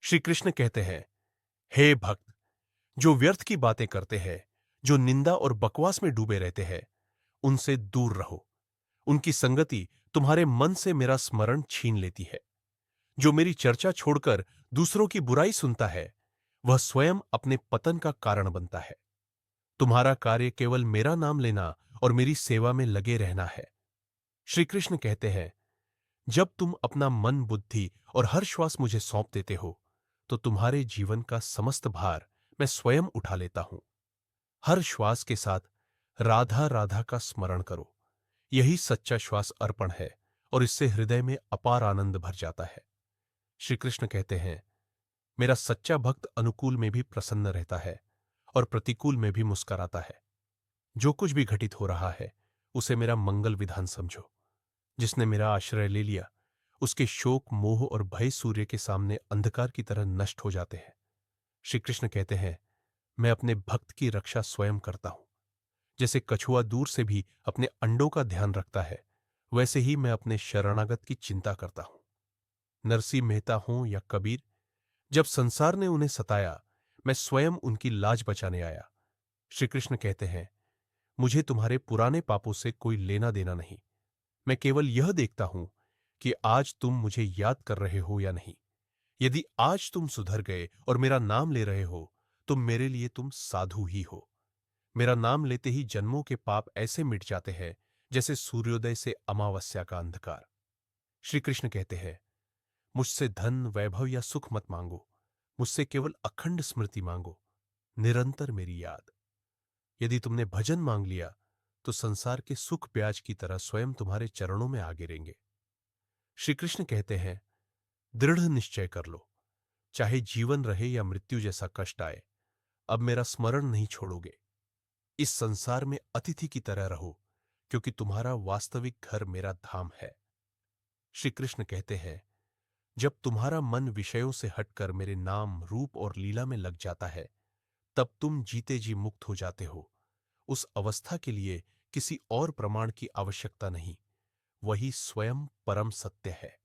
श्री कृष्ण कहते हैं, हे भक्त, जो व्यर्थ की बातें करते हैं, जो निंदा और बकवास में डूबे रहते हैं, उनसे दूर रहो। उनकी संगति तुम्हारे मन से मेरा स्मरण छीन लेती है। जो मेरी चर्चा छोड़कर दूसरों की बुराई सुनता है, वह स्वयं अपने पतन का कारण बनता है। तुम्हारा कार्य केवल मेरा नाम लेना और मेरी सेवा में लगे रहना है। श्री कृष्ण कहते हैं, जब तुम अपना मन, बुद्धि और हर श्वास मुझे सौंप देते हो, तो तुम्हारे जीवन का समस्त भार मैं स्वयं उठा लेता हूं। हर श्वास के साथ राधा राधा का स्मरण करो। यही सच्चा श्वास अर्पण है और इससे हृदय में अपार आनंद भर जाता है। श्री कृष्ण कहते हैं, मेरा सच्चा भक्त अनुकूल में भी प्रसन्न रहता है और प्रतिकूल में भी मुस्कुराता है। जो कुछ भी घटित हो रहा है, उसे मेरा मंगल विधान समझो। जिसने मेरा आश्रय ले लिया, उसके शोक, मोह और भय सूर्य के सामने अंधकार की तरह नष्ट हो जाते हैं। श्री कृष्ण कहते हैं, मैं अपने भक्त की रक्षा स्वयं करता हूं। जैसे कछुआ दूर से भी अपने अंडों का ध्यान रखता है, वैसे ही मैं अपने शरणागत की चिंता करता हूं। नरसिंह मेहता हों या कबीर, जब संसार ने उन्हें सताया, मैं स्वयं उनकी लाज बचाने आया। श्री कृष्ण कहते हैं, मुझे तुम्हारे पुराने पापों से कोई लेना देना नहीं। मैं केवल यह देखता हूं कि आज तुम मुझे याद कर रहे हो या नहीं। यदि आज तुम सुधर गए और मेरा नाम ले रहे हो, तो मेरे लिए तुम साधु ही हो। मेरा नाम लेते ही जन्मों के पाप ऐसे मिट जाते हैं जैसे सूर्योदय से अमावस्या का अंधकार। श्री कृष्ण कहते हैं, मुझसे धन, वैभव या सुख मत मांगो। मुझसे केवल अखंड स्मृति मांगो, निरंतर मेरी याद। यदि तुमने भजन मांग लिया, तो संसार के सुख ब्याज की तरह स्वयं तुम्हारे चरणों में आ गिरेंगे। श्री कृष्ण कहते हैं, दृढ़ निश्चय कर लो। चाहे जीवन रहे या मृत्यु जैसा कष्ट आए, अब मेरा स्मरण नहीं छोड़ोगे। इस संसार में अतिथि की तरह रहो, क्योंकि तुम्हारा वास्तविक घर मेरा धाम है। श्री कृष्ण कहते हैं, जब तुम्हारा मन विषयों से हटकर मेरे नाम, रूप और लीला में लग जाता है, तब तुम जीते जी मुक्त हो जाते हो। उस अवस्था के लिए किसी और प्रमाण की आवश्यकता नहीं। वही स्वयं परम सत्य है।